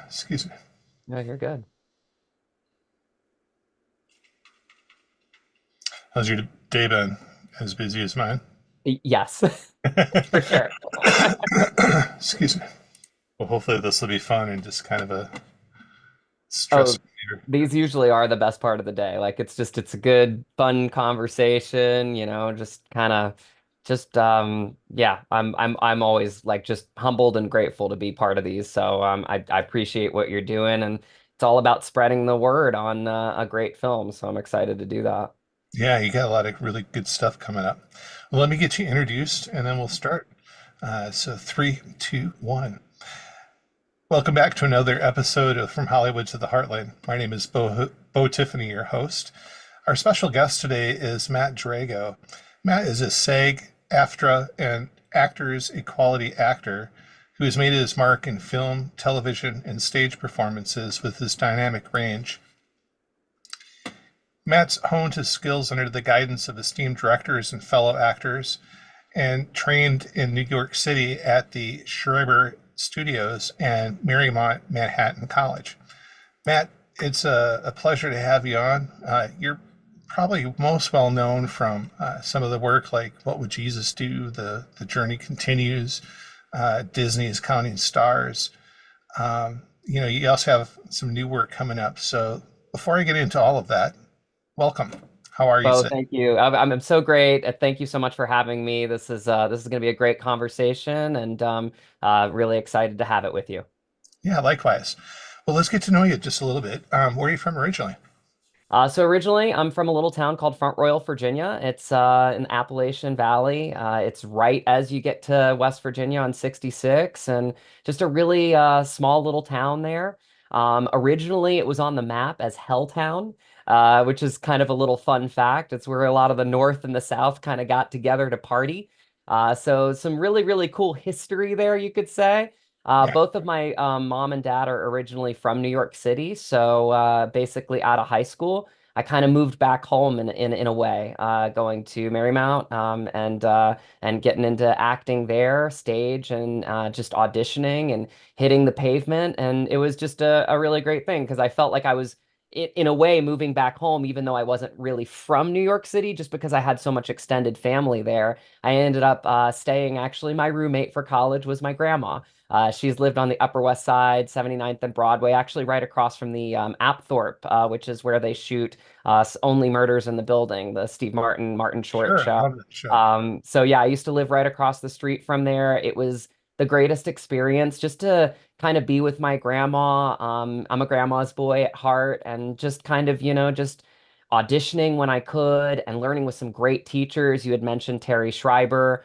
Excuse me. No, you're good. How's your day been? As busy as mine? Yes, for sure. Excuse me. Well, hopefully this will be fun and just kind of a stress Oh, reliever. these usually are the best part of the day. Like it's a good, fun conversation, just kind of just yeah, I'm always like just humbled and grateful to be part of these. So I appreciate what you're doing, and it's all about spreading the word on a great film. So I'm excited to do that. Yeah, you got a lot of really good stuff coming up. Well, let me get you introduced and then we'll start. So, three, two, one. Welcome back to another episode of From Hollywood to the Heartland. My name is Beau Tiffany, your host. Our special guest today is Matt Drago. Matt is a SAG, AFTRA, and Actors Equality actor who has made his mark in film, television, and stage performances with his dynamic range. Matt's honed his skills under the guidance of esteemed directors and fellow actors and trained in New York City at the Schreiber Studios and Marymount Manhattan College. Matt, it's a pleasure to have you on. You're probably most well known from some of the work like What Would Jesus Do? The Journey Continues, Disney's Counting Stars. You also have some new work coming up. So before I get into all of that, welcome. How are you Well, today? thank you. I'm so great. Thank you so much for having me. This is going to be a great conversation, and really excited to have it with you. Yeah, likewise. Well, let's get to know you just a little bit. Where are you from originally? So originally, I'm from a little town called Front Royal, Virginia. It's in Appalachian Valley. It's right as you get to West Virginia on 66, and just a really small little town there. Originally, it was on the map as Helltown, which is kind of a little fun fact. It's where a lot of the North and the South kind of got together to party. So some really, really cool history there, you could say. Yeah. Both of my mom and dad are originally from New York City, so basically out of high school, I kind of moved back home in a way, going to Marymount and getting into acting there, stage, and just auditioning and hitting the pavement, and it was just a really great thing because I felt like I was in a way moving back home, even though I wasn't really from New York City, just because I had so much extended family there. I ended up staying. Actually, my roommate for college was my grandma. She's lived on the Upper West Side, 79th and Broadway, actually right across from the Apthorpe, which is where they shoot Only Murders in the Building, the Steve Martin Short Sure. show. Love that show. So yeah, I used to live right across the street from there. It was the greatest experience just to kind of be with my grandma. I'm a grandma's boy at heart, and just kind of, just auditioning when I could and learning with some great teachers. You had mentioned Terry Schreiber.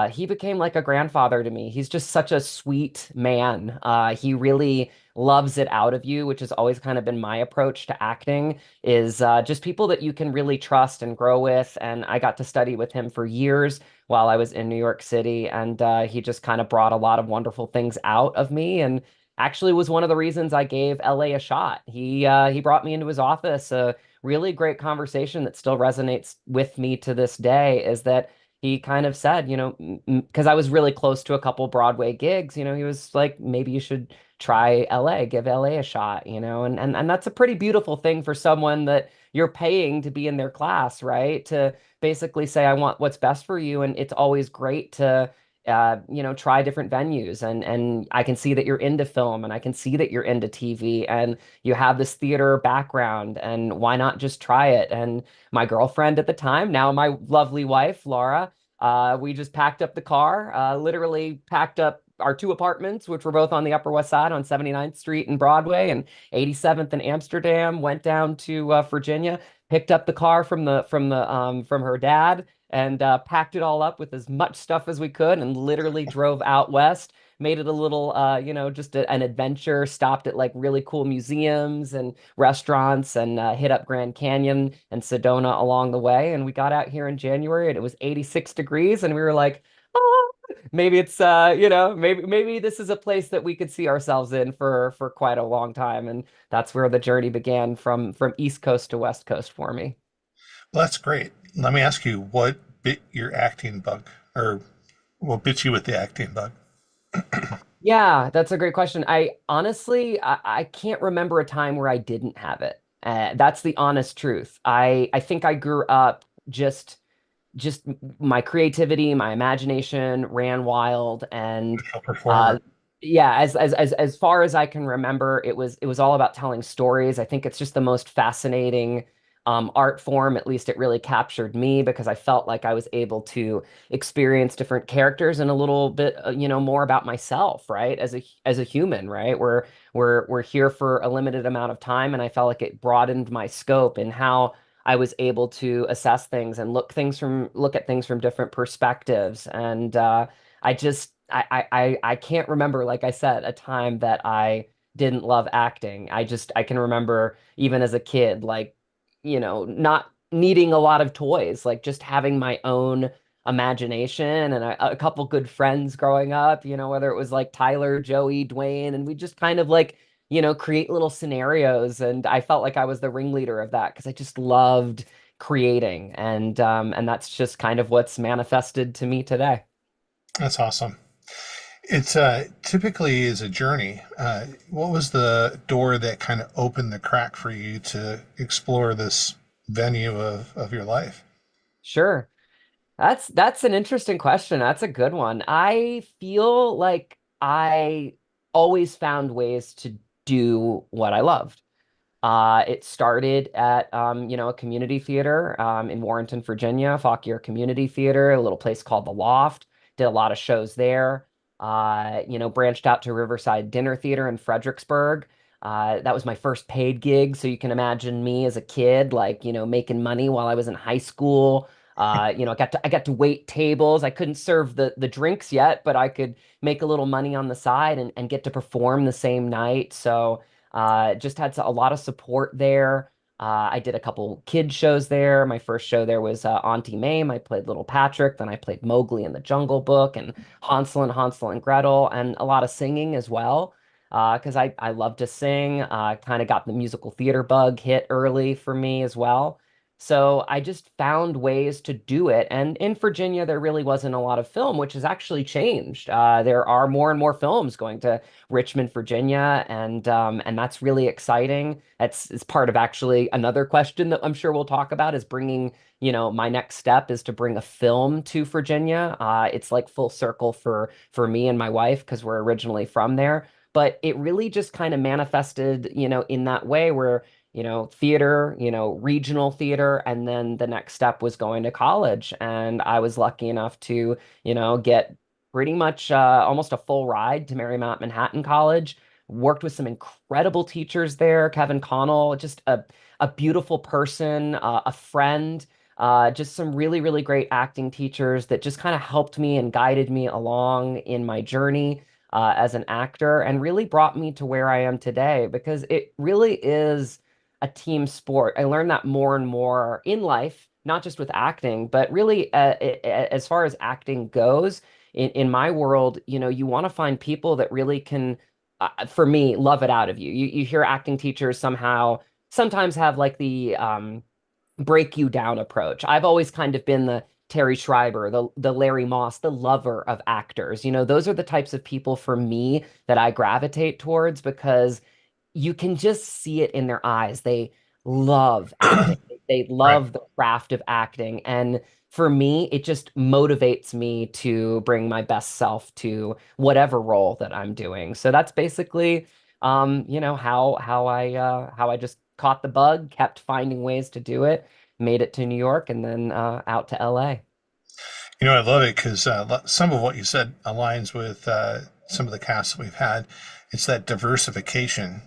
He became like a grandfather to me. He's just such a sweet man. He really loves it out of you, which has always kind of been my approach to acting, is just people that you can really trust and grow with. And I got to study with him for years while I was in New York City, and he just kind of brought a lot of wonderful things out of me, and actually was one of the reasons I gave LA a shot. He brought me into his office. A really great conversation that still resonates with me to this day is that he kind of said, because I was really close to a couple Broadway gigs, he was like, maybe you should try LA, give LA a shot, and that's a pretty beautiful thing for someone that you're paying to be in their class, right? To basically say, I want what's best for you. And it's always great to try different venues, and I can see that you're into film, and I can see that you're into TV, and you have this theater background, and why not just try it? And my girlfriend at the time, now my lovely wife, Laura, we just packed up the car, literally packed up our two apartments, which were both on the Upper West Side on 79th Street and Broadway and 87th in Amsterdam, went down to Virginia, picked up the car from her dad, and packed it all up with as much stuff as we could, and literally drove out west. Made it a little, just an adventure. Stopped at like really cool museums and restaurants, and hit up Grand Canyon and Sedona along the way. And we got out here in January, and it was 86 degrees, and we were like, oh, maybe it's, maybe this is a place that we could see ourselves in for quite a long time. And that's where the journey began from East Coast to West Coast for me. Well, that's great. Let me ask you, what bit your acting bug, or what bit you with the acting bug? Yeah, that's a great question. I honestly, I can't remember a time where I didn't have it. That's the honest truth. I think I grew up just my creativity, my imagination ran wild, and Professional performer. uh, yeah, as far as I can remember, it was all about telling stories. I think it's just the most fascinating art form. At least it really captured me because I felt like I was able to experience different characters and a little bit, more about myself, right? As a human, right? We're here for a limited amount of time, and I felt like it broadened my scope and how I was able to assess things and look at things from different perspectives. And I can't remember, like I said, a time that I didn't love acting. I can remember even as a kid, like, not needing a lot of toys, like just having my own imagination and a couple good friends growing up, whether it was like Tyler, Joey, Dwayne, and we just kind of like create little scenarios. And I felt like I was the ringleader of that because I just loved creating. And that's just kind of what's manifested to me today. That's awesome. It's typically is a journey. What was the door that kind of opened the crack for you to explore this venue of your life? Sure. That's an interesting question. That's a good one. I feel like I always found ways to do what I loved. It started at a community theater in Warrenton, Virginia, Fauquier Community Theater, a little place called The Loft. Did a lot of shows there. Branched out to Riverside Dinner Theater in Fredericksburg. That was my first paid gig, so you can imagine me as a kid, like, making money while I was in high school. I got to wait tables. I couldn't serve the drinks yet, but I could make a little money on the side and get to perform the same night. So just had a lot of support there. I did a couple kid shows there. My first show there was Auntie Mame. I played Little Patrick. Then I played Mowgli in the Jungle Book and Hansel and Gretel, and a lot of singing as well. Because I love to sing. Kind of got the musical theater bug hit early for me as well. So I just found ways to do it. And in Virginia, there really wasn't a lot of film, which has actually changed. There are more and more films going to Richmond, Virginia, and that's really exciting. That's is part of actually another question that I'm sure we'll talk about is bringing, my next step is to bring a film to Virginia. It's like full circle for me and my wife because we're originally from there. But it really just kind of manifested, in that way where, theater, regional theater, and then the next step was going to college. And I was lucky enough to, get pretty much almost a full ride to Marymount Manhattan College. Worked with some incredible teachers there. Kevin Connell, just a beautiful person, a friend, just some really, really great acting teachers that just kind of helped me and guided me along in my journey as an actor and really brought me to where I am today because it really is a team sport. I learned that more and more in life, not just with acting, but really as far as acting goes in my world, you want to find people that really can, for me, love it out of you. You hear acting teachers sometimes have like the break you down approach. I've always kind of been the Terry Schreiber, the Larry Moss, the lover of actors. Those are the types of people for me that I gravitate towards because you can just see it in their eyes. They love acting. They Right. love the craft of acting. And for me, it just motivates me to bring my best self to whatever role that I'm doing. So that's basically how I just caught the bug, kept finding ways to do it, made it to New York, and then out to LA. I love it because some of what you said aligns with some of the casts that we've had. It's that diversification,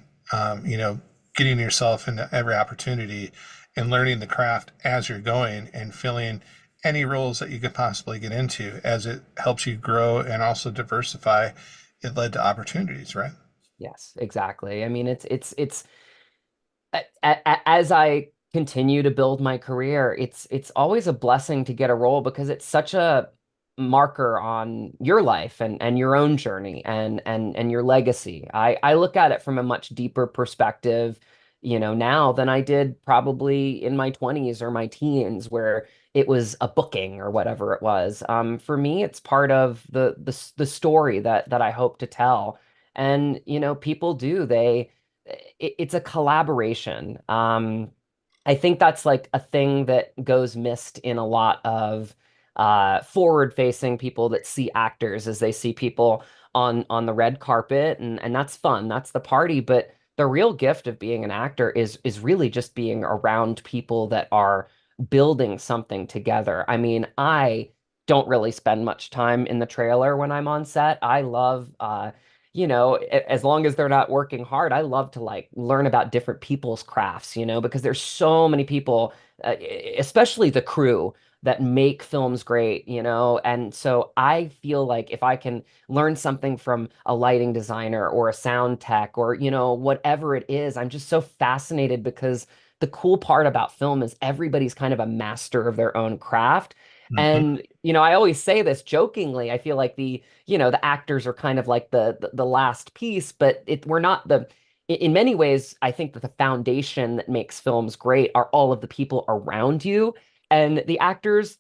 getting yourself into every opportunity and learning the craft as you're going and filling any roles that you could possibly get into as it helps you grow and also diversify. It led to opportunities, right? Yes, exactly. I mean, it's as I continue to build my career, it's always a blessing to get a role because it's such a marker on your life and your own journey and your legacy. I look at it from a much deeper perspective, now than I did probably in my 20s or my teens, where it was a booking or whatever it was. For me, it's part of the story that I hope to tell. And people do it's a collaboration. I think that's like a thing that goes missed in a lot of forward-facing people that see actors as they see people on the red carpet, and that's fun. That's the party. But the real gift of being an actor is really just being around people that are building something together. I mean, I don't really spend much time in the trailer when I'm on set. I love as long as they're not working hard, I love to like learn about different people's crafts, because there's so many people, especially the crew that make films great, and so I feel like if I can learn something from a lighting designer or a sound tech or, whatever it is, I'm just so fascinated because the cool part about film is everybody's kind of a master of their own craft. Hmm. And, I always say this jokingly. I feel like the actors are kind of like the last piece, but we're not in many ways, I think that the foundation that makes films great are all of the people around you. And the actors,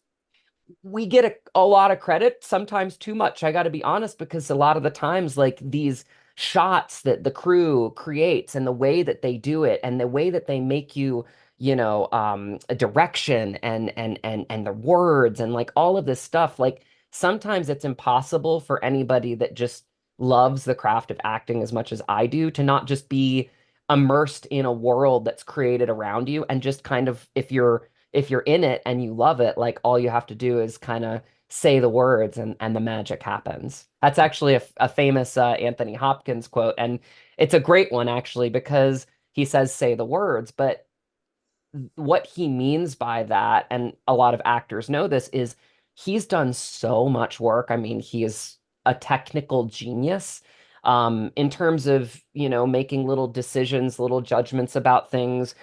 we get a lot of credit, sometimes too much. I got to be honest, because a lot of the times, like these shots that the crew creates and the way that they do it and the way that they make you, a direction and the words and like all of this stuff, like sometimes it's impossible for anybody that just loves the craft of acting as much as I do to not just be immersed in a world that's created around you and just kind of if you're in it and you love it, like all you have to do is kind of say the words and the magic happens. That's actually a famous Anthony Hopkins quote. And it's a great one, actually, because he says, say the words. But what he means by that, and a lot of actors know this, is he's done so much work. I mean, he is a technical genius in terms of, making little decisions, little judgments about things,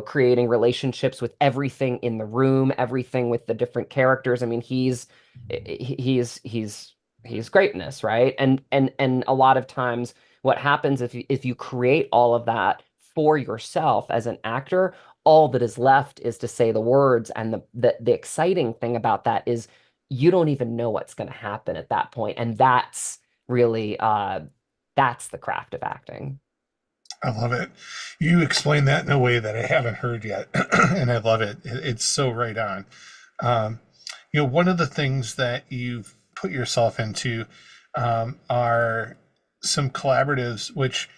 creating relationships with everything in the room, everything with the different characters. I mean, he's greatness, right? And a lot of times what happens if you create all of that for yourself as an actor, all that is left is to say the words. And the exciting thing about that is you don't even know what's going to happen at that point. And that's really that's the craft of acting. I love it. You explained that in a way that I haven't heard yet, and I love it. It's so right on. Um, one of the things that you've put yourself into are some collaboratives, which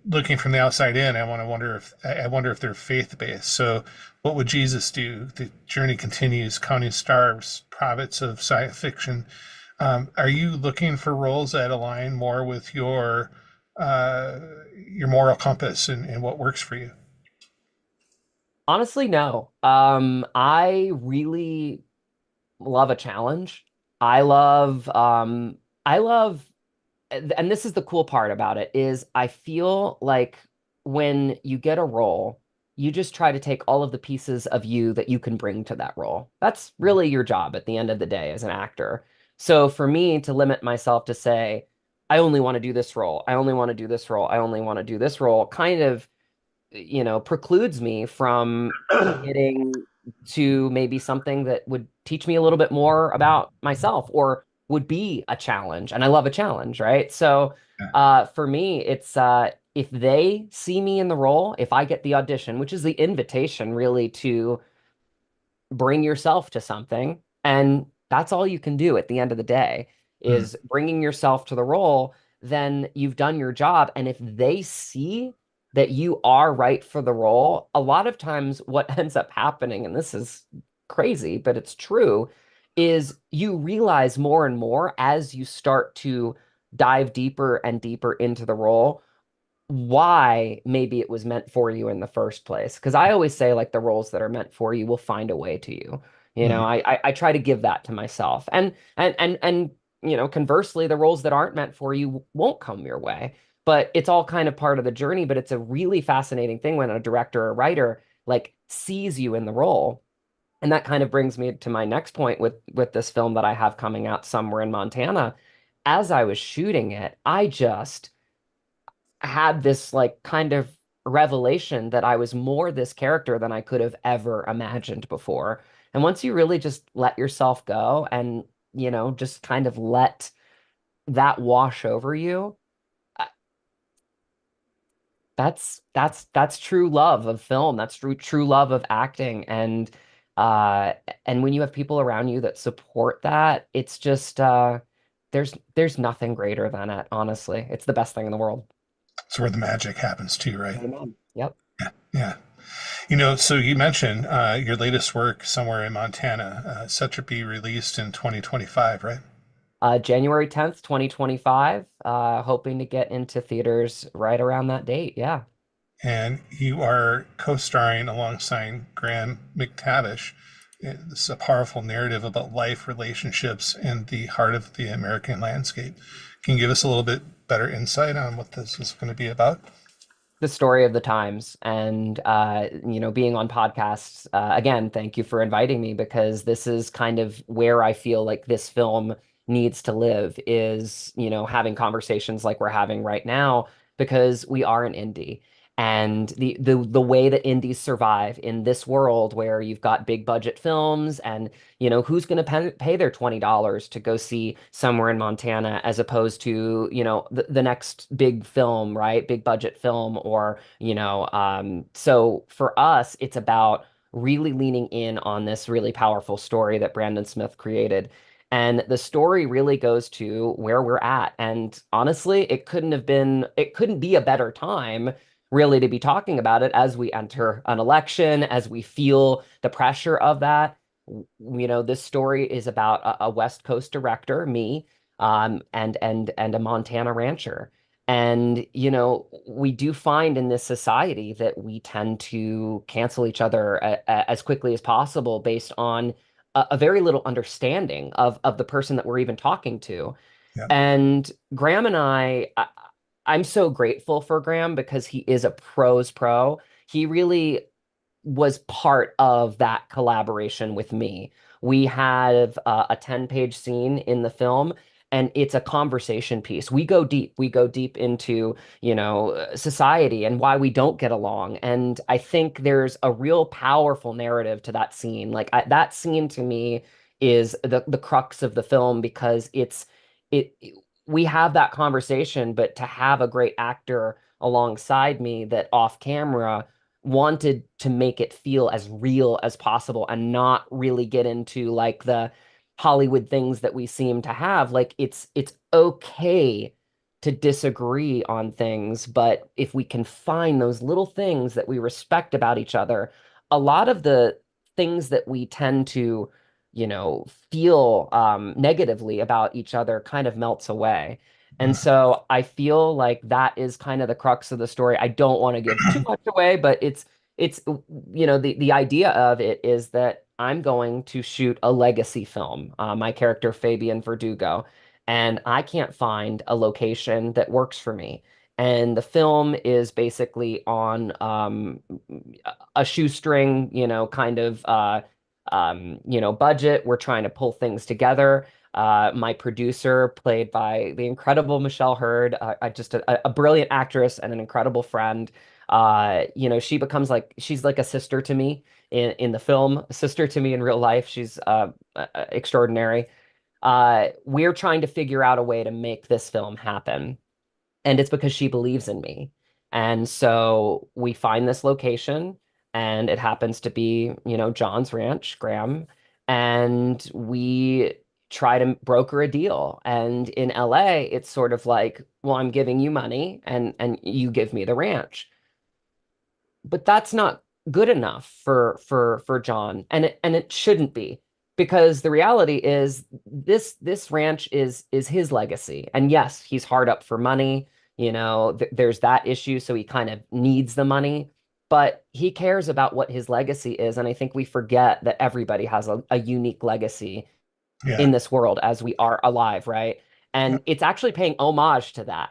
looking from the outside in, I wonder if they're faith based. So, what would Jesus do? The journey continues. Counting stars, prophets of science fiction. Are you looking for roles that align more with uh, your moral compass and what works for you? Honestly, no. I really love a challenge. I love and this is the cool part about it is I feel like when you get a role, you just try to take all of the pieces of you that you can bring to that role. That's really your job at the end of the day as an actor. So for me to limit myself to say, I only want to do this role, I only want to do this role, I only want to do this role, kind of precludes me from getting to maybe something that would teach me a little bit more about myself or would be a challenge. And I love a challenge, right? So Yeah. for me, it's if they see me in the role, if I get the audition, which is the invitation really to bring yourself to something. And that's all you can do at the end of the day Mm. is bringing yourself to the role. Then you've done your job. And if they see that you are right for the role, a lot of times what ends up happening, and this is crazy, but it's true, is you realize more and more as you start to dive deeper and deeper into the role why maybe it was meant for you in the first place. Because I always say, like, the roles that are meant for you will find a way to you. Mm. I try to give that to myself. And conversely, the roles that aren't meant for you won't come your way. But it's all kind of part of the journey. But it's a really fascinating thing when a director or writer like sees you in the role. And that kind of brings me to my next point with this film that I have coming out somewhere in Montana. As I was shooting it, I just had this like kind of revelation that I was more this character than I could have ever imagined before. And once you really just let yourself go and, just kind of let that wash over you, uh, that's true love of film. That's true love of acting. Uh and when you have people around you that support that, it's just there's nothing greater than it, honestly. It's the best thing in the world. It's where the magic happens too, right? Amen. Yep. Yeah. So you mentioned your latest work, Somewhere in Montana, set to be released in 2025, right? January 10th, 2025. Hoping to get into theaters right around that date. Yeah. And you are co-starring alongside Graham McTavish. It's a powerful narrative about life, relationships, and the heart of the American landscape. Can you give us a little bit better insight on what this is going to be about? The story of the times, and being on podcasts, again, thank you for inviting me, because this is kind of where I feel like this film needs to live, is having conversations like we're having right now, because we are an indie. And the way that indies survive in this world where you've got big budget films, and who's going to pay their $20 to go see Somewhere in Montana, as opposed to the next big film, right? Big budget film. Or so for us, it's about really leaning in on this really powerful story that Brandon Smith created. And the story really goes to where we're at. And honestly, it couldn't be a better time really to be talking about it, as we enter an election, as we feel the pressure of that. This story is about a West Coast director, me, and a Montana rancher. And we do find in this society that we tend to cancel each other as quickly as possible, based on a very little understanding of the person that we're even talking to. Yeah. And Graham and I'm so grateful for Graham, because he is a pro's pro. He really was part of that collaboration with me. We have a 10-page scene in the film, and it's a conversation piece. We go deep. We go deep into, society and why we don't get along. And I think there's a real powerful narrative to that scene. Like, that scene to me is the crux of the film, because it we have that conversation, but to have a great actor alongside me that off camera wanted to make it feel as real as possible, and not really get into like the Hollywood things that we seem to have. Like, it's okay to disagree on things, but if we can find those little things that we respect about each other, a lot of the things that we tend to, feel negatively about each other kind of melts away. And so I feel like that is kind of the crux of the story. I don't want to give too much away, but it's the idea of it is that I'm going to shoot a legacy film, my character Fabian Verdugo, and I can't find a location that works for me. And the film is basically on a shoestring, kind of budget. We're trying to pull things together. My producer, played by the incredible Michelle Hurd, just a brilliant actress and an incredible friend. She becomes like she's like a sister to me in the film, a sister to me in real life. She's extraordinary. We're trying to figure out a way to make this film happen, and it's because she believes in me. And so we find this location, and it happens to be, John's ranch, Graham, and we try to broker a deal. And in LA, it's sort of like, well, I'm giving you money, and you give me the ranch. But that's not good enough for John, and it shouldn't be, because the reality is this ranch is his legacy. And yes, he's hard up for money. There's that issue, so he kind of needs the money, but he cares about what his legacy is. And I think we forget that everybody has a unique legacy Yeah. in this world as we are alive, right? Yeah. And it's actually paying homage to that.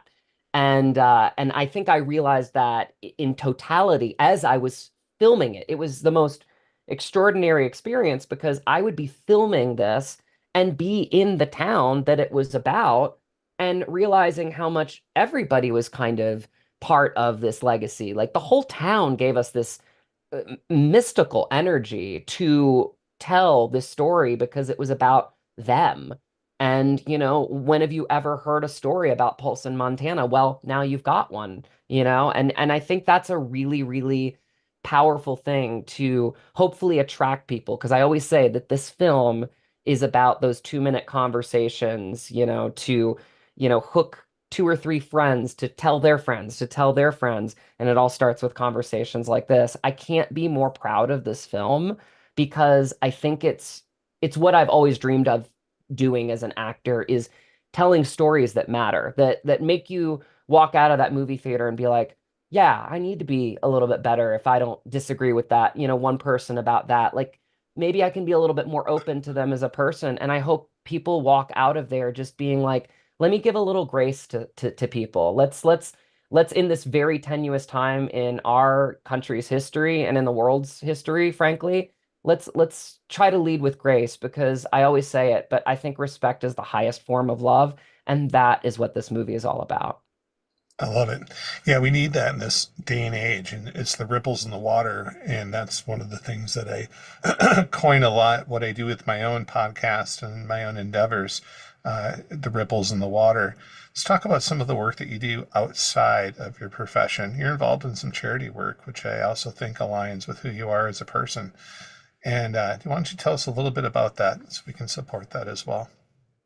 And I think I realized that in totality as I was filming it. It was the most extraordinary experience, because I would be filming this and be in the town that it was about, and realizing how much everybody was kind of part of this legacy. Like the whole town gave us this mystical energy to tell this story because it was about them. And, when have you ever heard a story about Polson, Montana? Well, now you've got one, and I think that's a really, really powerful thing to hopefully attract people. Because I always say that this film is about those 2-minute conversations, hook two or three friends to tell their friends to tell their friends, and it all starts with conversations like this. I can't be more proud of this film because I think it's what I've always dreamed of doing as an actor is telling stories that matter, that make you walk out of that movie theater and be like, yeah, I need to be a little bit better if I don't disagree with that, one person about that. Like maybe I can be a little bit more open to them as a person. And I hope people walk out of there just being like, let me give a little grace to people. Let's in this very tenuous time in our country's history and in the world's history, frankly, let's try to lead with grace because I always say it, but I think respect is the highest form of love, and that is what this movie is all about. I love it. Yeah, we need that in this day and age, and it's the ripples in the water, and that's one of the things that I coin a lot. What I do with my own podcast and my own endeavors, the ripples in the water. Let's talk about some of the work that you do outside of your profession. You're involved in some charity work, which I also think aligns with who you are as a person. And why don't you tell us a little bit about that so we can support that as well?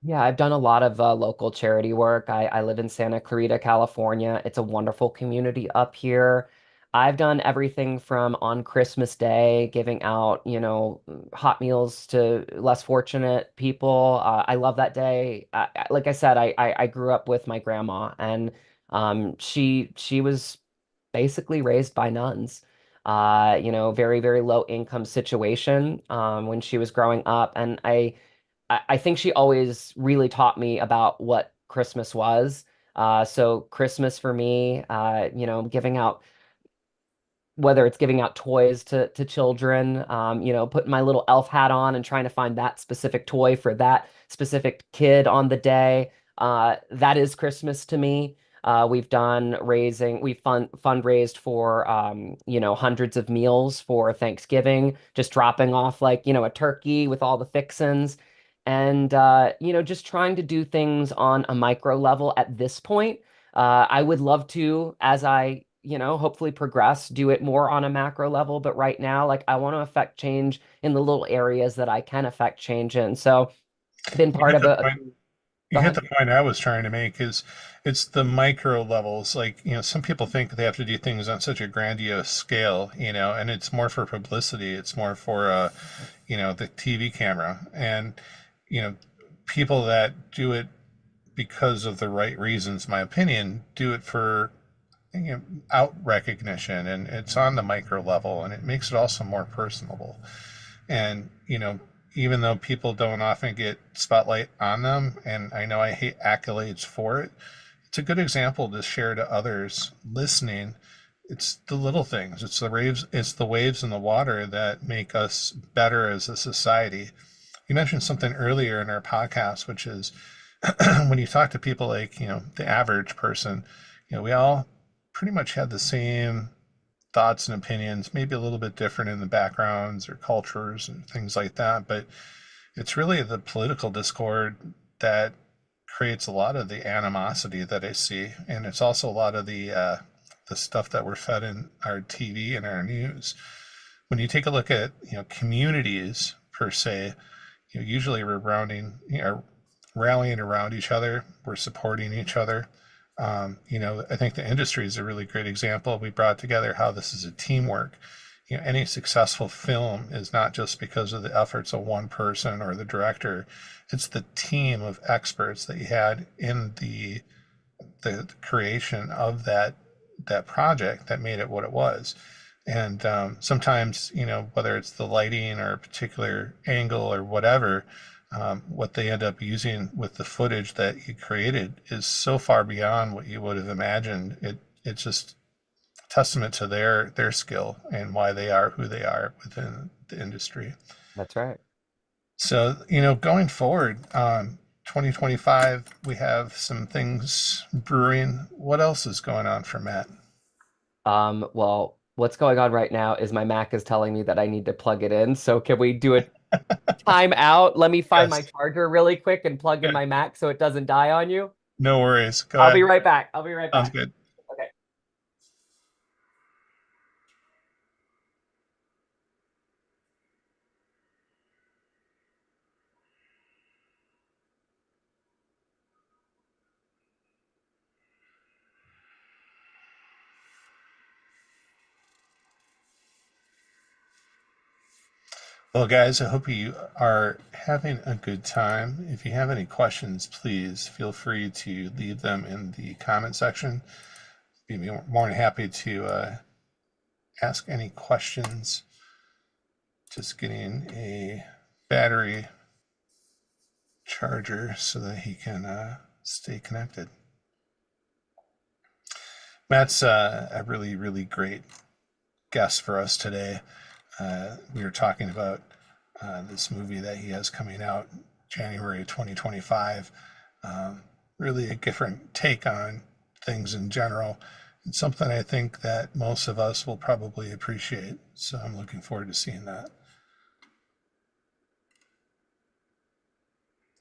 Yeah, I've done a lot of local charity work. I live in Santa Clarita, California. It's a wonderful community up here. I've done everything from on Christmas Day, giving out, hot meals to less fortunate people. I love that day. Like I said, I grew up with my grandma, and she was basically raised by nuns. Very, very low income situation when she was growing up, and I think she always really taught me about what Christmas was. So Christmas for me, giving out whether it's giving out toys to children, putting my little elf hat on and trying to find that specific toy for that specific kid on the day. That is Christmas to me. We've fundraised for hundreds of meals for Thanksgiving, just dropping off like, a turkey with all the fixins. And just trying to do things on a micro level at this point. I would love to, as I, hopefully progress, do it more on a macro level. But right now, like I want to affect change in the little areas that I can affect change in. So, been You part hit of the a point. You go hit ahead. the point I was trying to make is it's the micro levels. Like, some people think they have to do things on such a grandiose scale, and it's more for publicity. It's more for, the TV camera. And, you know, people that do it because of the right reasons, my opinion, do it for, out recognition, and it's on the micro level, and it makes it also more personable. And, even though people don't often get spotlight on them, and I know I hate accolades for it, it's a good example to share to others listening. It's the little things. It's the waves in the water that make us better as a society. You mentioned something earlier in our podcast, which is when you talk to people like, the average person, we all pretty much had the same thoughts and opinions, maybe a little bit different in the backgrounds or cultures and things like that. But it's really the political discord that creates a lot of the animosity that I see, and it's also a lot of the stuff that we're fed in our TV and our news. When you take a look at communities per se, usually we're rallying around each other, we're supporting each other. I think the industry is a really great example. We brought together how this is a teamwork. Any successful film is not just because of the efforts of one person or the director. It's the team of experts that you had in the creation of that project that made it what it was. And sometimes, whether it's the lighting or a particular angle or whatever, what they end up using with the footage that you created is so far beyond what you would have imagined. It's just a testament to their skill and why they are who they are within the industry. That's right. So, going forward, 2025, we have some things brewing. What else is going on for Matt? Well, what's going on right now is my Mac is telling me that I need to plug it in. So can we do a time out? Let me find my Yes. charger really quick and plug in Yeah. my Mac so it doesn't die on you. No worries. Go I'll be ahead. right back. I'll be right Sounds back. good. Okay. Well, guys, I hope you are having a good time. If you have any questions, please feel free to leave them in the comment section. Be more than happy to ask any questions. Just getting a battery charger so that he can stay connected. Matt's a really, really great guest for us today. We were talking about this movie that he has coming out January 2025. Really a different take on things in general. It's something I think that most of us will probably appreciate. So I'm looking forward to seeing that.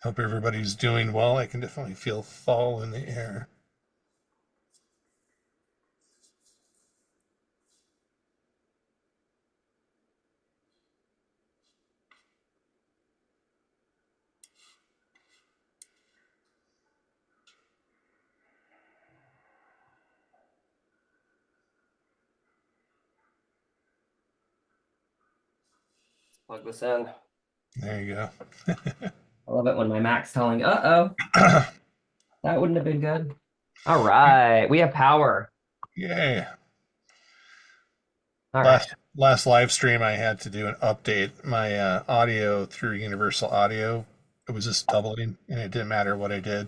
Hope everybody's doing well. I can definitely feel fall in the air. Plug this in. There you go. I love it when my Mac's telling, uh-oh, that wouldn't have been good. All right, we have power. Yay. All right. Last live stream, I had to do an update. My audio through Universal Audio, it was just doubling, and it didn't matter what I did.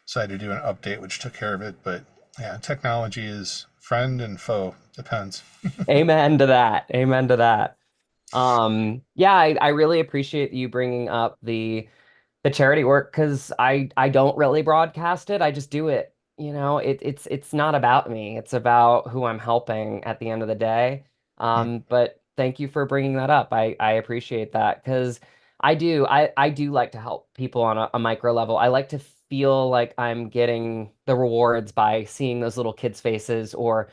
So I had to do an update, which took care of it. But yeah, technology is friend and foe. Depends. Amen to that. Amen to that. Yeah, I really appreciate you bringing up the charity work because I don't really broadcast it. I just do it. It's not about me. It's about who I'm helping at the end of the day. Mm. But thank you for bringing that up. I appreciate that because I do like to help people on a micro level. I like to feel like I'm getting the rewards by seeing those little kids' faces or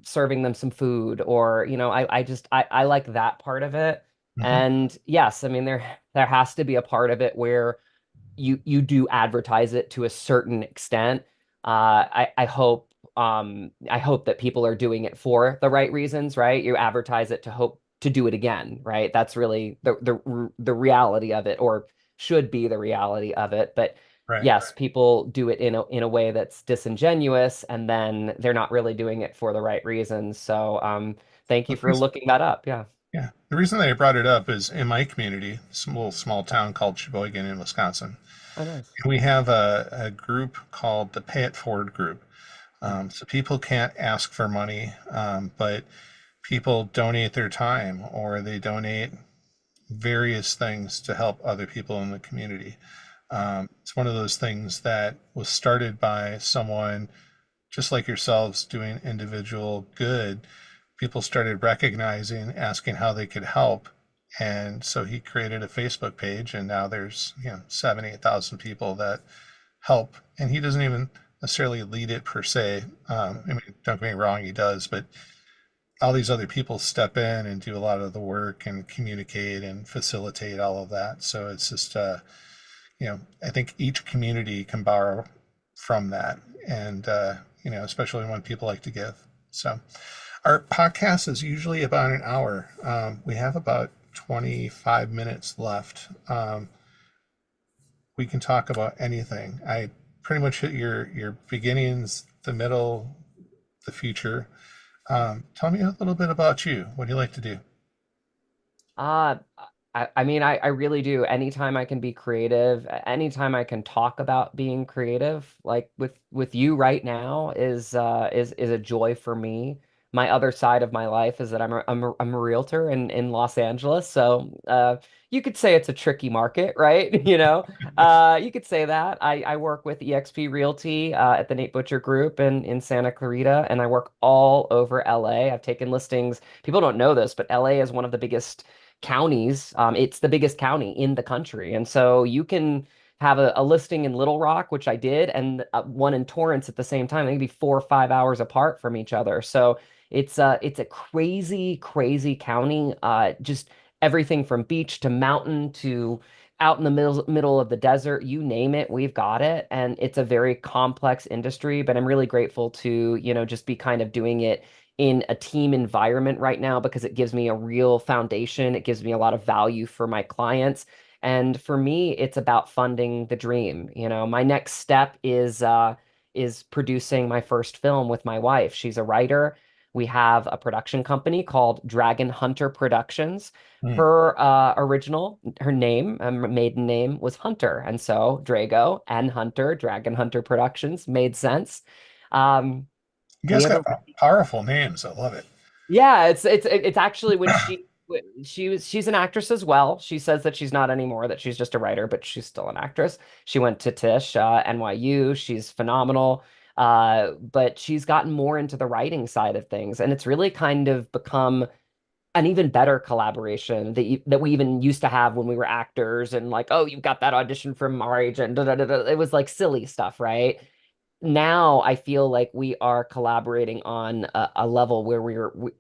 serving them some food or I like that part of it. Hmm. And yes, I mean there has to be a part of it where you do advertise it to a certain extent. I hope that people are doing it for the right reasons, right? You advertise it to hope to do it again, right? That's really the reality of it, or should be the reality of it. But Right. yes, people do it in a way that's disingenuous, and then they're not really doing it for the right reasons. So thank you Well, for looking that up. Yeah. yeah. The reason that I brought it up is in my community, small town called Sheboygan in Wisconsin. Oh, nice. We have a group called the Pay It Forward group. So people can't ask for money, but people donate their time or they donate various things to help other people in the community. It's one of those things that was started by someone just like yourselves doing individual good. People started recognizing, asking how they could help. And so he created a Facebook page, and now there's 7, 8,000 people that help. And he doesn't even necessarily lead it per se. I mean, don't get me wrong, he does, but all these other people step in and do a lot of the work and communicate and facilitate all of that. So it's just, I think each community can borrow from that, and especially when people like to give. So our podcast is usually about an hour. We have about 25 minutes left. We can talk about anything. I pretty much hit your beginnings, the middle, the future. Tell me a little bit about you. What do you like to do? Uh, I mean, I really do. Anytime I can be creative, anytime I can talk about being creative, like with you right now is a joy for me. my other side of my life is that I'm a realtor in Los Angeles. So you could say it's a tricky market, right? You could say that. I work with eXp Realty at the Nate Butcher Group in Santa Clarita, and I work all over LA. I've taken listings. People don't know this, but LA is one of the biggest counties. It's the biggest county in the country. And so you can have a listing in Little Rock, which I did, and one in Torrance at the same time. They can be 4 or 5 hours apart from each other. So it's a crazy, crazy county. Just everything from beach to mountain to out in the middle of the desert, you name it, we've got it. And it's a very complex industry, but I'm really grateful to, just be kind of doing it in a team environment right now because it gives me a real foundation. It gives me a lot of value for my clients. And for me, it's about funding the dream. My next step is producing my first film with my wife. She's a writer. We have a production company called Dragon Hunter Productions. Hmm. Her maiden name was Hunter. And so Drago and Hunter, Dragon Hunter Productions made sense. Um, You we guys have got a powerful names. I love it. Yeah, it's actually when she's an actress as well. She says that she's not anymore, that she's just a writer, but she's still an actress. She went to Tisch, NYU. She's phenomenal. But she's gotten more into the writing side of things, and it's really kind of become an even better collaboration that we even used to have when we were actors and like, oh, you've got that audition from our agent. Da, da, da, da. It was like silly stuff, right? Now I feel like we are collaborating on a level where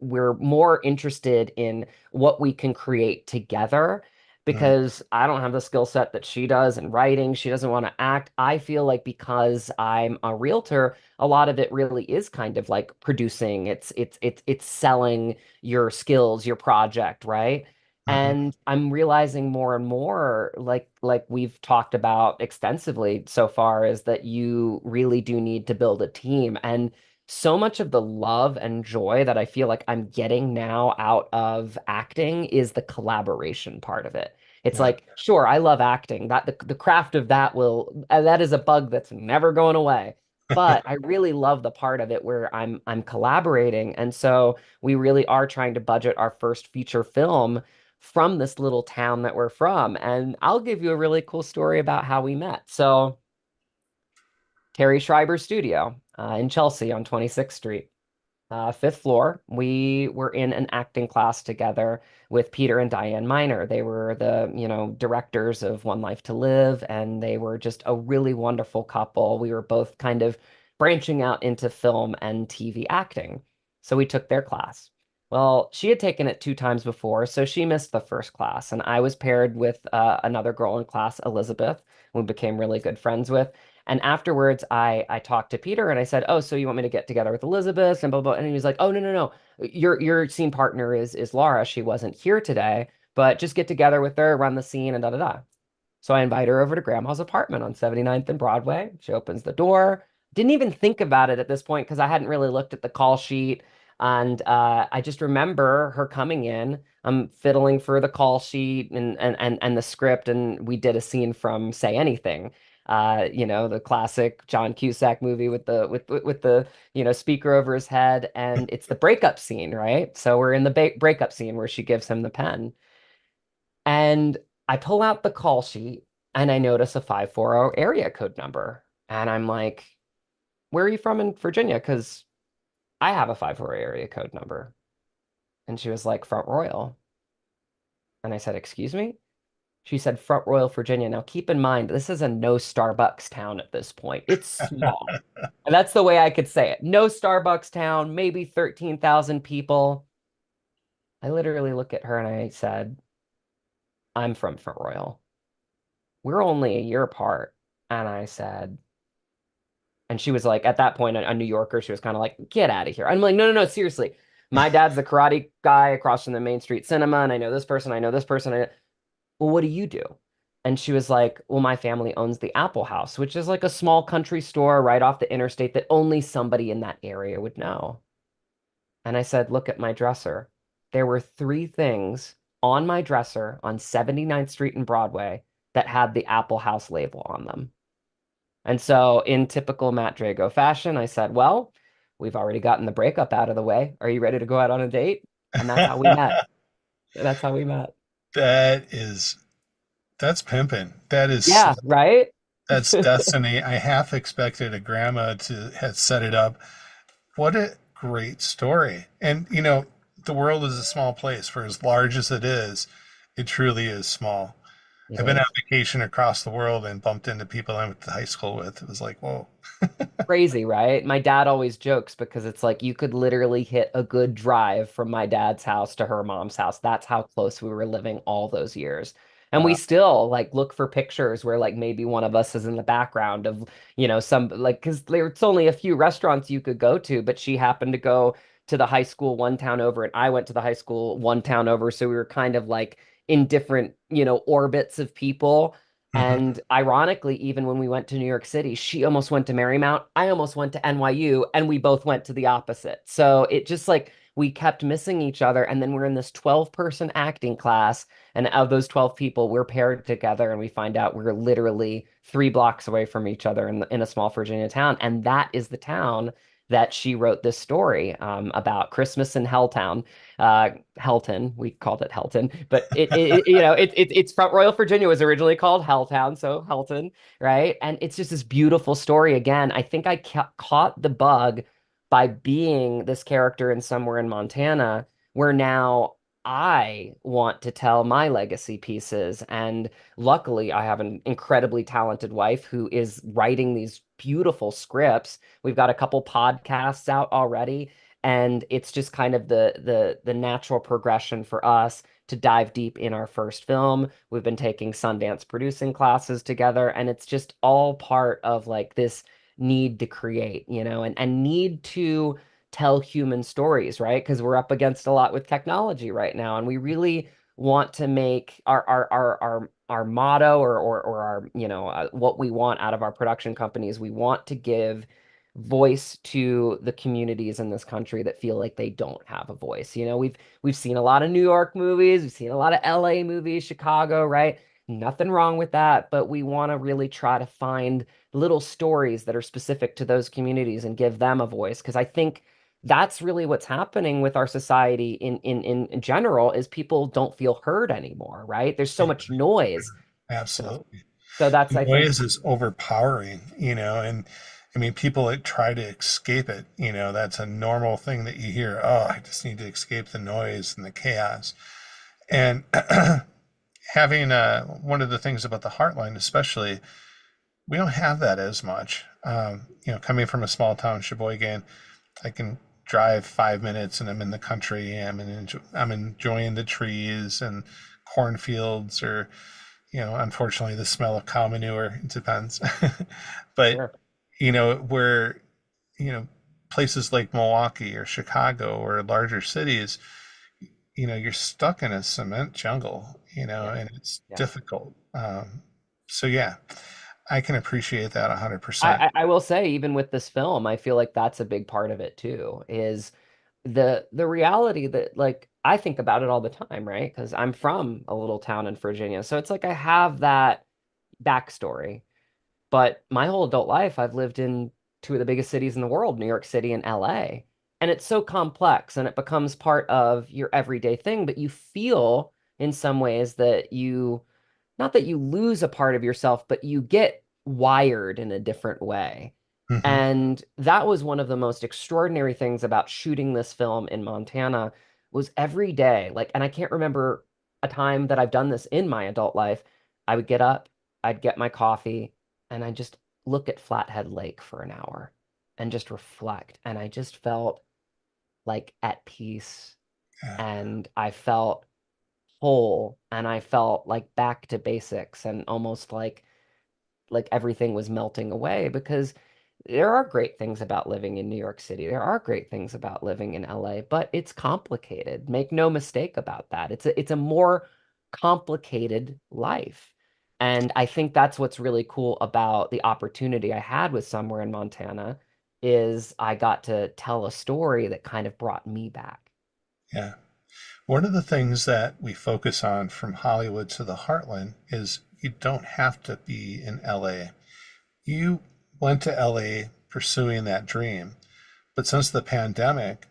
we're more interested in what we can create together Hmm. because I don't have the skill set that she does in writing. She doesn't want to act. I feel like because I'm a realtor, a lot of it really is kind of like producing. It's selling your skills, your project, right? Hmm. And I'm realizing more and more, like we've talked about extensively so far, is that you really do need to build a team. And so much of the love and joy that I feel like I'm getting now out of acting is the collaboration part of it. It's Yeah. like, sure, I love acting. That the craft of that is a bug that's never going away. But I really love the part of it where I'm collaborating. And so we really are trying to budget our first feature film from this little town that we're from. And I'll give you a really cool story about how we met. So, Terry Schreiber's studio in Chelsea on 26th Street, fifth floor. We were in an acting class together with Peter and Diane Miner. They were the, directors of One Life to Live, and they were just a really wonderful couple. We were both kind of branching out into film and TV acting. So we took their class. Well, she had taken it 2 times before, so she missed the first class, and I was paired with another girl in class, Elizabeth, who we became really good friends with. And afterwards, I talked to Peter and I said, "Oh, so you want me to get together with Elizabeth and blah blah?" And he was like, "Oh, no, no, no. Your scene partner is Laura. She wasn't here today, but just get together with her, run the scene, and da da da." So I invite her over to Grandma's apartment on 79th and Broadway. She opens the door. Didn't even think about it at this point because I hadn't really looked at the call sheet. And I just remember her coming in. I'm fiddling for the call sheet and the script, and we did a scene from Say Anything. The classic John Cusack movie with the speaker over his head, and it's the breakup scene, right? So we're in the breakup scene where she gives him the pen. And I pull out the call sheet and I notice a 540 area code number. And I'm like, where are you from in Virginia? Because I have a 540 area code number. And she was like, Front Royal. And I said, excuse me? She said, Front Royal, Virginia. Now keep in mind, this is a no Starbucks town at this point. It's small. And that's the way I could say it. No Starbucks town, maybe 13,000 people. I literally look at her and I said, I'm from Front Royal. We're only a year apart. And I said, and she was like, at that point, a New Yorker, she was kind of like, get out of here. I'm like, no, no, no, seriously. My dad's the karate guy across from the Main Street Cinema, and I know this person, I know this person. Well, what do you do? And she was like, well, my family owns the Apple House, which is like a small country store right off the interstate that only somebody in that area would know. And I said, look at my dresser. There were 3 things on my dresser on 79th Street and Broadway that had the Apple House label on them. And so, in typical Matt Drago fashion, I said, well, we've already gotten the breakup out of the way. Are you ready to go out on a date? And that's how we met. That's how we met. That is that's pimping. Yeah, right? That's destiny. I half expected a grandma to have set it up. What a great story. And the world is a small place. For as large as it truly is small. It I've been on is. vacation across the world and bumped into people I went to high school with. It was like, whoa. Crazy, right? My dad always jokes because it's like you could literally hit a good drive from my dad's house to her mom's house. That's how close we were living all those years. And we Wow. still like look for pictures where like maybe one of us is in the background of, some like because there's only a few restaurants you could go to, but she happened to go to the high school one town over and I went to the high school one town over. So we were kind of like in different, orbits of people. Hmm. And ironically, even when we went to New York City, she almost went to Marymount. I almost went to NYU, and we both went to the opposite. So it just like we kept missing each other. And then we're in this 12-person acting class. And of those 12 people, we're paired together, and we find out we're literally 3 blocks away from each other in a small Virginia town. And that is the town that she wrote this story about Christmas in Helltown. Helton. We called it Helton, but it's from Royal Virginia was originally called Helltown, so Helton, right? And it's just this beautiful story. Again, I think I caught the bug by being this character in somewhere in Montana, where now I want to tell my legacy pieces. And luckily, I have an incredibly talented wife who is writing these beautiful scripts. We've got a couple podcasts out already. And it's just kind of the natural progression for us to dive deep in our first film. We've been taking Sundance producing classes together, and it's just all part of like this need to create, and need to tell human stories, right? Because we're up against a lot with technology right now, and we really want to make our motto or our what we want out of our production companies. We want to give voice to the communities in this country that feel like they don't have a voice. We've seen a lot of New York movies, we've seen a lot of LA movies, Chicago, right? Nothing wrong with that, but we want to really try to find little stories that are specific to those communities and give them a voice because I think that's really what's happening with our society in general is people don't feel heard anymore, right? There's so much noise. So Absolutely. so that's The I think noise is overpowering, and I mean, people that try to escape it, that's a normal thing that you hear. Oh, I just need to escape the noise and the chaos. And having one of the things about the Heartland, especially, we don't have that as much. Coming from a small town, Sheboygan, I can drive 5 minutes and I'm in the country. I'm enjoying the trees and cornfields, or unfortunately, the smell of cow manure. It depends. But sure. where you know places like Milwaukee or Chicago or larger cities, you're stuck in a cement jungle, Yeah. and it's Yeah. difficult. So yeah, I can appreciate that 100%. I will say, even with this film, I feel like that's a big part of it too, is the reality that like I think about it all the time, right? Because I'm from a little town in Virginia. So it's like I have that backstory. But my whole adult life, I've lived in two of the biggest cities in the world, New York City and LA. And it's so complex and it becomes part of your everyday thing, but you feel in some ways that not that you lose a part of yourself, but you get wired in a different way. Hmm. And that was one of the most extraordinary things about shooting this film in Montana was every day, like, and I can't remember a time that I've done this in my adult life. I would get up, I'd get my coffee, and I just look at Flathead Lake for an hour and just reflect. And I just felt like at peace Yeah. and I felt whole and I felt like back to basics and almost like everything was melting away because there are great things about living in New York City. There are great things about living in LA, but it's complicated. Make no mistake about that. It's a more complicated life. And I think that's what's really cool about the opportunity I had with Somewhere in Montana is I got to tell a story that kind of brought me back. Yeah. One of the things that we focus on from Hollywood to the Heartland is you don't have to be in LA. You went to LA pursuing that dream, But since the pandemic,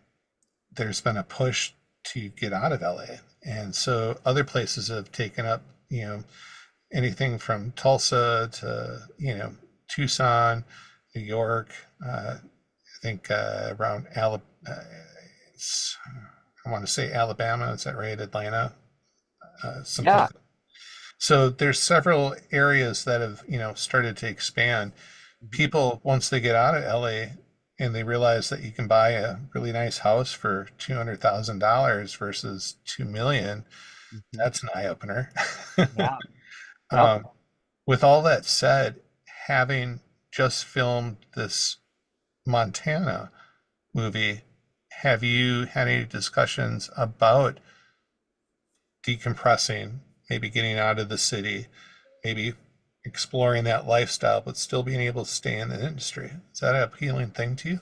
there's been a push to get out of LA. And so other places have taken up, anything from Tulsa to, Tucson, New York, I think around Alabama, I want to say Alabama, is that right? Atlanta, Yeah. someplace. So there's several areas that have, started to expand. Mhm. People, once they get out of LA and they realize that you can buy a really nice house for $200,000 versus 2 million, Mhm. that's an eye opener. Yeah. Yep. um, with all that said, having just filmed this Montana movie, have you had any discussions about decompressing, maybe getting out of the city, maybe exploring that lifestyle, but still being able to stay in the industry? Is that an appealing thing to you?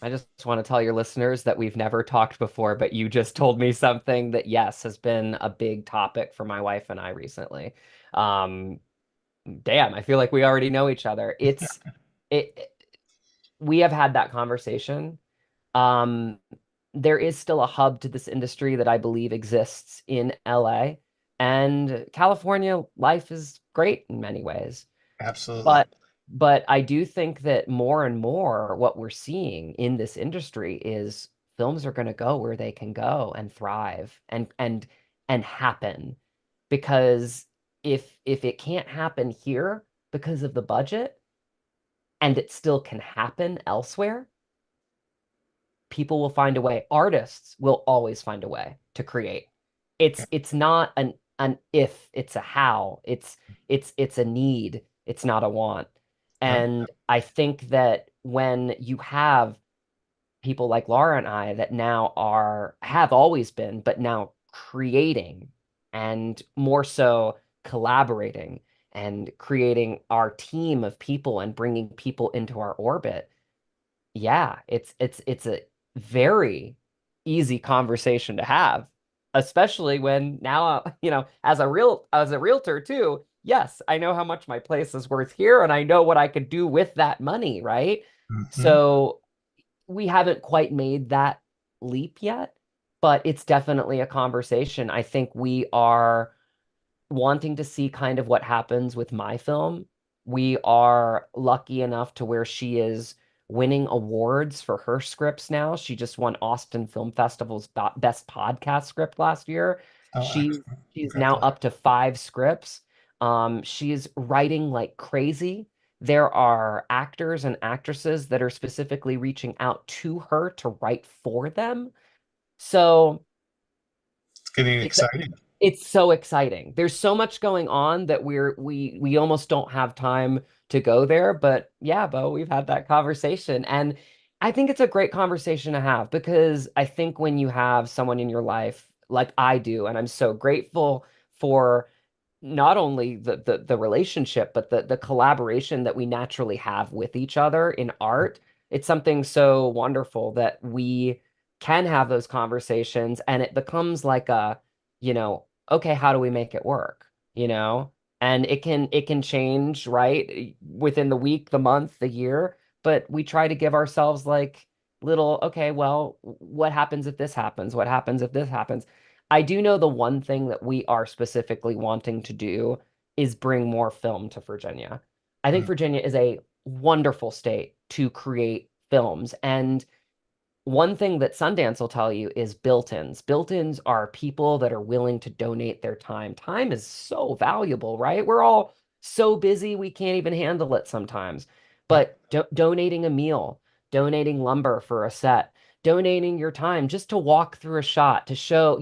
I just want to tell your listeners that we've never talked before, but you just told me something that, yes, has been a big topic for my wife and I recently. Um, Damn, I feel like we already know each other. It, we have had that conversation. Um, there is still a hub to this industry that I believe exists in LA, and California life is great in many ways. Absolutely. But I do think that more and more what we're seeing in this industry is films are going to go where they can go and thrive and happen. Because if it can't happen here because of the budget and it still can happen elsewhere, people will find a way. Artists will always find a way to create. Yeah. It's not an if, it's a how. It's a need. It's not a want. Yep. And I think that when you have people like Laura and I that now have always been, but now creating and more so collaborating and creating our team of people and bringing people into our orbit, yeah, it's a very easy conversation to have, especially when now, as a realtor too. Yes, I know how much my place is worth here, and I know what I could do with that money, right? Hmm. So we haven't quite made that leap yet, but it's definitely a conversation. I think we are wanting to see kind of what happens with my film. We are lucky enough to where she is winning awards for her scripts now. She just won Austin Film Festival's best podcast script last year. Oh, She excellent. she's now Congratulations. up to 5 scripts. She's writing like crazy. There are actors and actresses that are specifically reaching out to her to write for them. So It's getting it's exciting. it's so exciting. There's so much going on that we almost don't have time to go there. But yeah, Bo, we've had that conversation. And I think it's a great conversation to have because I think when you have someone in your life like I do, and I'm so grateful for not only the relationship, but the collaboration that we naturally have with each other in art. It's something so wonderful that we can have those conversations and it becomes like okay, how do we make it work? And it can change, right? Within the week, the month, the year, but we try to give ourselves like little, okay, well, what happens if this happens? What happens if this happens? I do know the one thing that we are specifically wanting to do is bring more film to Virginia. I think Mm. Virginia is a wonderful state to create films. And one thing that Sundance will tell you is built-ins. Built-ins are people that are willing to donate their time. Time is so valuable, right? We're all so busy, we can't even handle it sometimes. Yep. But donating a meal, donating lumber for a set, donating your time just to walk through a shot to show,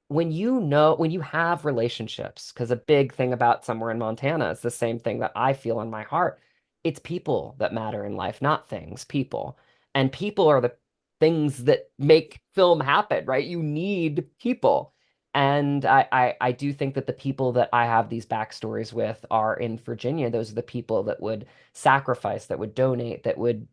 when you have relationships, because a big thing about somewhere in Montana is the same thing that I feel in my heart. It's people that matter in life, not things, people. And people are the things that make film happen, right? You need people. And I do think that the people that I have these backstories with are in Virginia. Those are the people that would sacrifice, that would donate, that would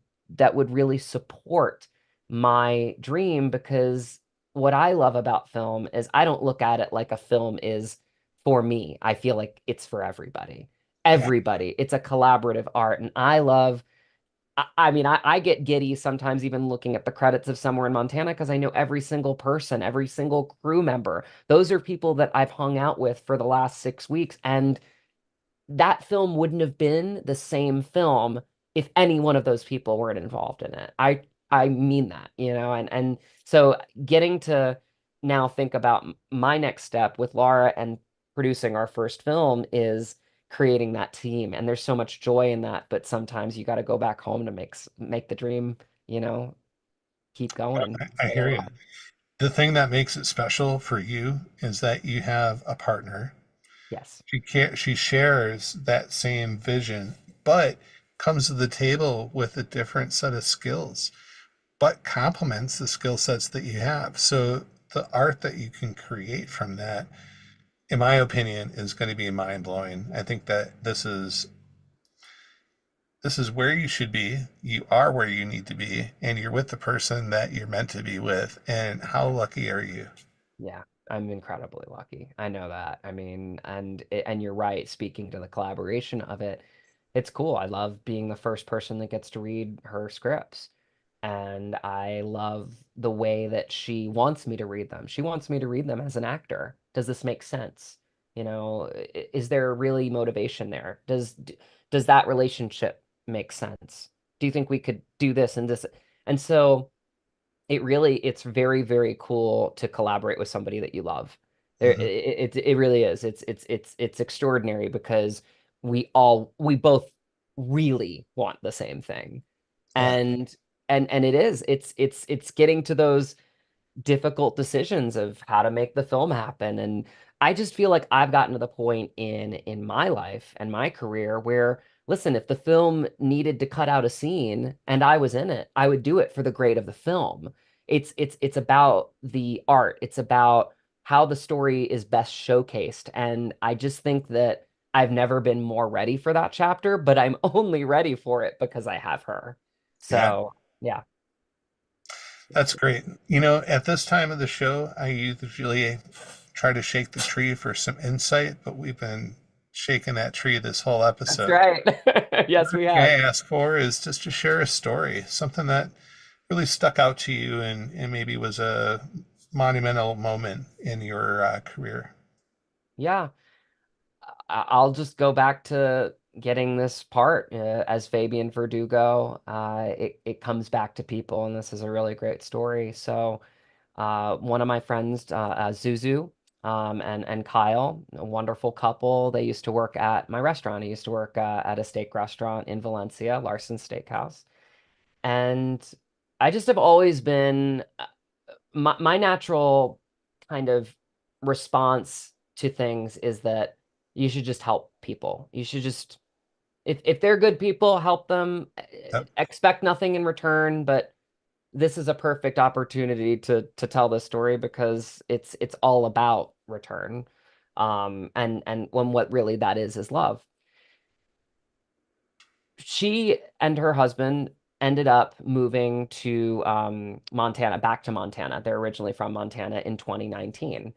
really support my dream because what I love about film is I don't look at it like a film is for me. I feel like it's for everybody. Yeah. Everybody. It's a collaborative art. And I love I mean, I get giddy sometimes even looking at the credits of Somewhere in Montana because I know every single person, every single crew member. Those are people that I've hung out with for the last 6 weeks. And that film wouldn't have been the same film if any one of those people weren't involved in it. I mean that, and so getting to now think about my next step with Laura and producing our first film is creating that team. And there's so much joy in that, but sometimes you got to go back home to make the dream, you know, keep going and I stay hear you. alive. The thing that makes it special for you is that you have a partner. Yes. She shares that same vision, but comes to the table with a different set of skills, but complements the skill sets that you have. So the art that you can create from that, in my opinion, is going to be mind blowing. I think that this is where you should be. You are where you need to be, and you're with the person that you're meant to be with. And how lucky are you? Yeah, I'm incredibly lucky. I know that. I mean, and you're right, speaking to the collaboration of it, it's cool. I love being the first person that gets to read her scripts. And I love the way that she wants me to read them. She wants me to read them as an actor. Does this make sense? Is there really motivation there? Does that relationship make sense? Do you think we could do this and this? And so it's very, very cool to collaborate with somebody that you love. Hmm. It really is. It's extraordinary because we both really want the same thing. Yeah. And and it's getting to those difficult decisions of how to make the film happen. And I just feel like I've gotten to the point in my life and my career where, listen, if the film needed to cut out a scene and I was in it, I would do it for the grade of the film. It's about the art. It's about how the story is best showcased. And I just think that I've never been more ready for that chapter, but I'm only ready for it because I have her. Yeah. So, yeah. That's great. At this time of the show, I usually try to shake the tree for some insight, but we've been shaking that tree this whole That's episode. right. Yes, The we thing I have. ask for is just to share a story, something that really stuck out to you and maybe was a monumental moment in your career. Yeah. I'll just go back to getting this part as Fabian Verdugo. It comes back to people, and this is a really great story. So, one of my friends, Zuzu, and Kyle, a wonderful couple. They used to work at my restaurant. I used to work at a steak restaurant in Valencia, Larson's Steakhouse, and I just have always been my natural kind of response to things is that you should just help people. You should just if they're good people, help them. Yep. Expect nothing in return, but this is a perfect opportunity to tell this story because it's all about return. And when what really that is love. She and her husband ended up moving to Montana, back to Montana. They're originally from Montana in 2019.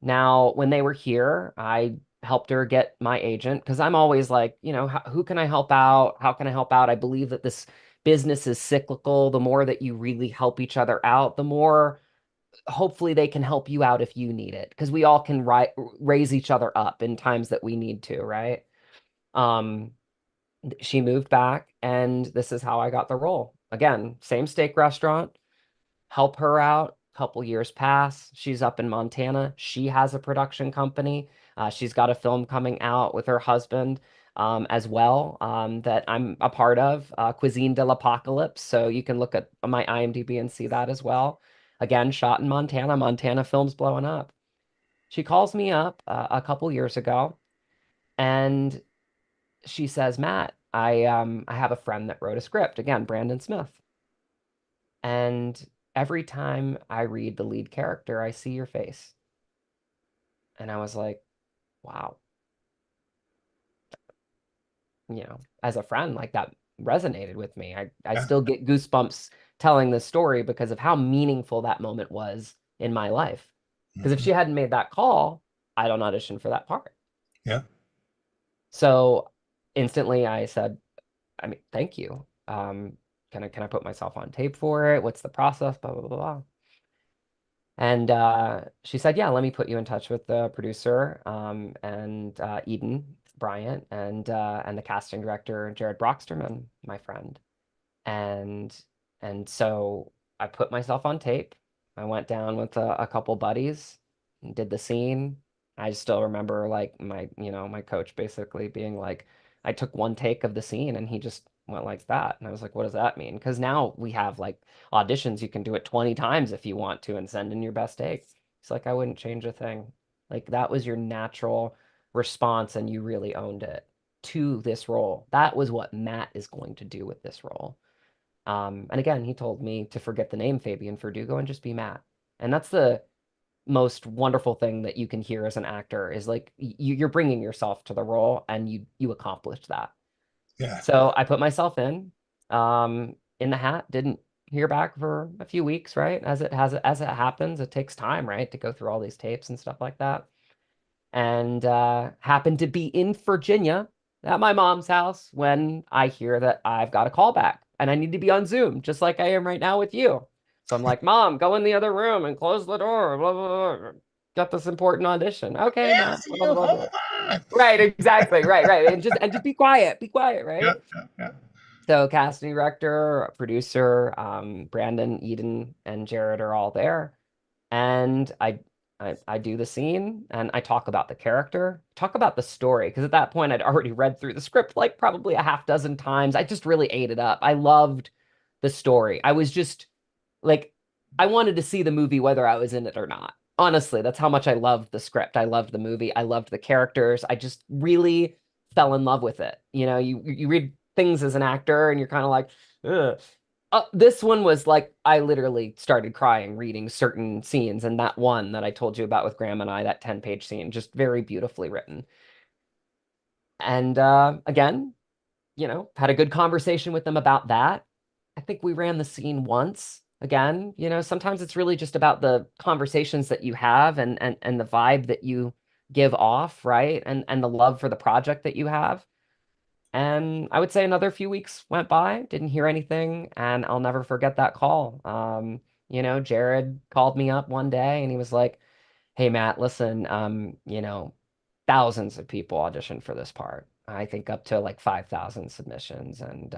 Now, when they were here, I helped her get my agent because I'm always like, who can I help out? How can I help out? I believe that this business is cyclical. The more that you really help each other out, the more hopefully they can help you out if you need it because we all can raise each other up in times that we need to, right? Um, she moved back, and this is how I got the role. Again, same steak restaurant, help her out. Couple years pass. She's up in Montana. She has a production company. She's got a film coming out with her husband as well that I'm a part of, Cuisine de l'Apocalypse. So you can look at my IMDb and see that as well. Again, shot in Montana. Montana film's blowing up. She calls me up a couple years ago, and she says, Matt, I have a friend that wrote a script. Again, Brandon Smith. And every time I read the lead character, I see your face. And I was like, wow, as a friend, like that resonated with me. I Yeah. still get goosebumps telling this story because of how meaningful that moment was in my life. Because if Hmm. she hadn't made that call, I don't audition for that part. Yeah. So instantly I said, I mean, thank you. Can I put myself on tape for it? What's the process? Blah, blah, blah, blah. And she said, yeah, let me put you in touch with the producer, and Eden Bryant, and the casting director, Jared Brocksterman, my friend. And so I put myself on tape. I went down with a couple buddies and did the scene. I still remember like my coach basically being like, I took one take of the scene and he just went like that. And I was like, what does that mean? Because now we have like auditions, you can do it 20 times if you want to and send in your best take. It's like, I wouldn't change a thing. Like that was your natural response and you really owned it to this role. That was what Matt is going to do with this role. And again, he told me to forget the name Fabian Verdugo and just be Matt. And that's the most wonderful thing that you can hear as an actor is like you're bringing yourself to the role and you accomplished that. Yeah. So I put myself in the hat, didn't hear back for a few weeks, right? As it happens, it takes time, right, to go through all these tapes and stuff like that. And happened to be in Virginia at my mom's house when I hear that I've got a call back and I need to be on Zoom, just like I am right now with you. So I'm like, Mom, go in the other room and close the door. Blah, blah, blah. Got this important audition. Okay, Matt. Blah, Matthew, blah, blah. hold on. Right, exactly. Right, right. And just be quiet, Yeah, right? yeah, yeah. So casting director, producer, Brandon, Eden, and Jared are all there. And I do the scene and I talk about the character, talk about the story, because at that point I'd already read through the script like probably a half dozen times. I just really ate it up. I loved the story. I was just like, I wanted to see the movie whether I was in it or not. Honestly, that's how much I loved the script. I loved the movie. I loved the characters. I just really fell in love with it. You read things as an actor and you're kind of like, ugh. This one was like I literally started crying reading certain scenes, and that one that I told you about with Graham and I, that 10-page scene, just very beautifully written. And again, had a good conversation with them about that. I think we ran the scene once. Again, sometimes it's really just about the conversations that you have and the vibe that you give off, right? And the love for the project that you have. And I would say another few weeks went by, didn't hear anything, and I'll never forget that call. Jared called me up one day and he was like, "Hey Matt, listen, thousands of people auditioned for this part. I think up to like 5,000 submissions, and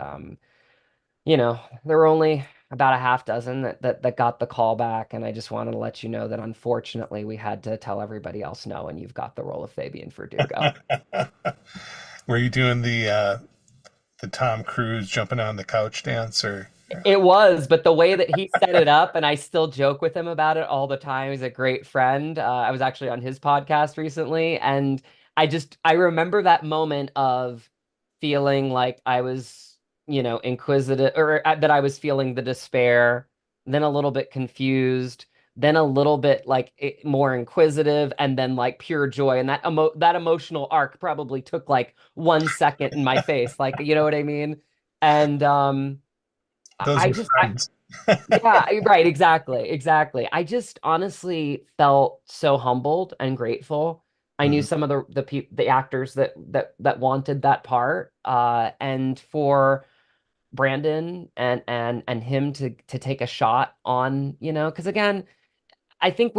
there were only about a half dozen that got the call back, and I just wanted to let you know that unfortunately we had to tell everybody else no, and you've got the role of Fabian Verdugo." Were you doing the Tom Cruise jumping on the couch dance or? It was, but the way that he set it up, and I still joke with him about it all the time. He's a great friend. I was actually on his podcast recently, and I remember that moment of feeling like I was, inquisitive, or that I was feeling the despair, then a little bit confused, then a little bit like more inquisitive, and then like pure joy. And that emotional arc probably took like 1 second in my face, like you know what I mean? And Those I are just friends. yeah, right, exactly, exactly. I just honestly felt so humbled and grateful. I knew Mhm. some of the actors that wanted that part, and for Brandon and him to take a shot on, because again, I think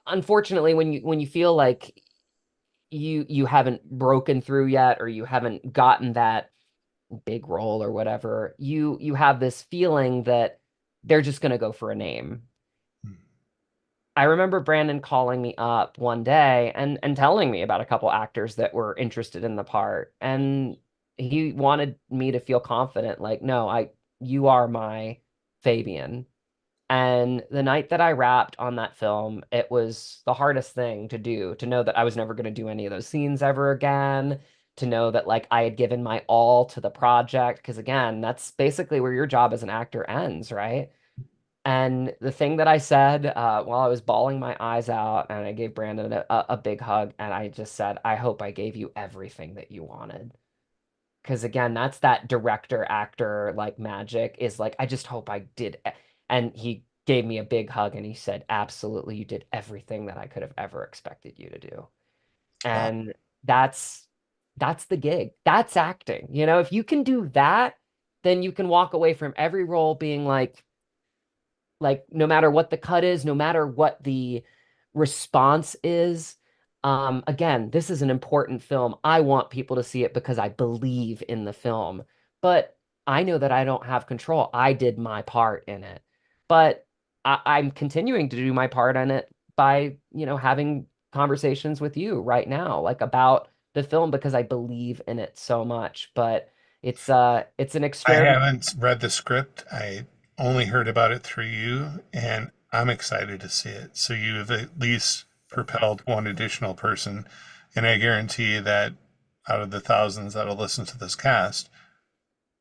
unfortunately, when you feel like you haven't broken through yet, or you haven't gotten that big role or whatever, you have this feeling that they're just going to go for a name. I remember Brandon calling me up one day and telling me about a couple actors that were interested in the part. And he wanted me to feel confident, like, no, you are my Fabian. And the night that I wrapped on that film, it was the hardest thing to do, to know that I was never going to do any of those scenes ever again, to know that like I had given my all to the project. Because again, that's basically where your job as an actor ends, right? And the thing that I said while I was bawling my eyes out, and I gave Brandon a big hug, and I just said, I hope I gave you everything that you wanted. Because again, that's that director actor like magic, is like, I just hope I did. And he gave me a big hug and he said, absolutely, you did everything that I could have ever expected you to do. Wow. And that's the gig. That's acting. If you can do that, then you can walk away from every role being like no matter what the cut is, no matter what the response is. Again, this is an important film. I want people to see it because I believe in the film, but I know that I don't have control. I did my part in it, but I'm continuing to do my part in it by, having conversations with you right now, like about the film because I believe in it so much. But it's an I experiment. haven't read the script. I only heard about it through you, and I'm excited to see it. So you have at least propelled one additional person, and I guarantee that out of the thousands that'll listen to this cast,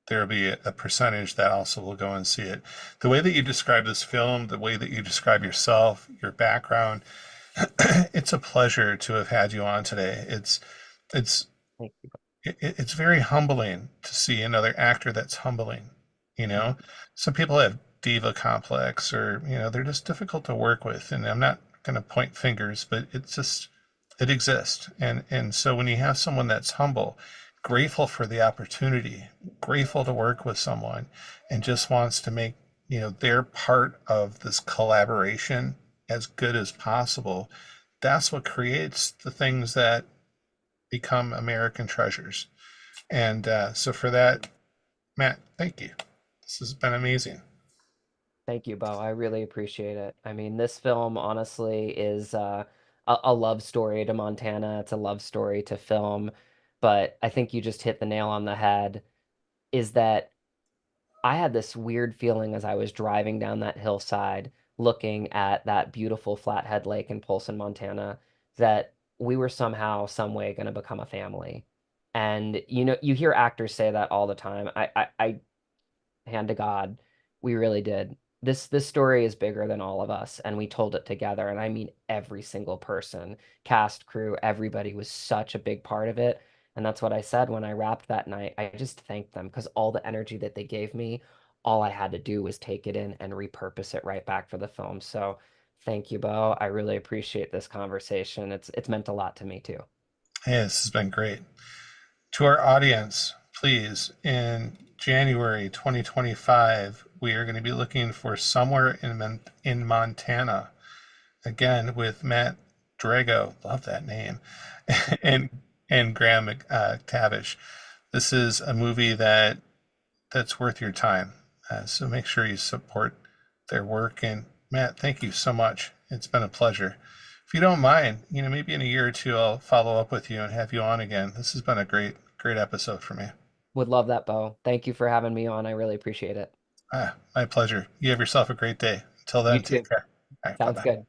there'll be a percentage that also will go and see it. The way that you describe this film, the way that you describe yourself, your background, it's a pleasure to have had you on today. It's Thank you. it's very humbling to see another actor that's humbling. You know, some people have diva complex, or they're just difficult to work with. And I'm not going to point fingers, but it's just it exists. And so when you have someone that's humble, grateful for the opportunity, grateful to work with someone, and just wants to make their part of this collaboration as good as possible, that's what creates the things that become American treasures. And so for that, Matt, thank you. This has been amazing. Thank you, Bo. I really appreciate it. I mean, this film honestly is a love story to Montana. It's a love story to film, but I think you just hit the nail on the head. Is that I had this weird feeling as I was driving down that hillside, looking at that beautiful Flathead Lake in Polson, Montana, that we were somehow, some way going to become a family. And you hear actors say that all the time. I hand to God, we really did. This story is bigger than all of us, and we told it together. And I mean every single person, cast, crew, everybody was such a big part of it. And that's what I said when I wrapped that night. I just thanked them because all the energy that they gave me, all I had to do was take it in and repurpose it right back for the film. So thank you, Bo. I really appreciate this conversation. It's meant a lot to me too. Hey, this has been great. To our audience, please, in January 2025, we are going to be looking for Somewhere in Montana, again with Matt Drago, love that name, and Graham Tavish. This is a movie that's worth your time. So make sure you support their work. And Matt, thank you so much. It's been a pleasure. If you don't mind, maybe in a year or two, I'll follow up with you and have you on again. This has been a great, great episode for me. Would love that, Bo. Thank you for having me on. I really appreciate it. My pleasure. You have yourself a great day. Until You then, take too. care. All right, bye Sounds bye. good.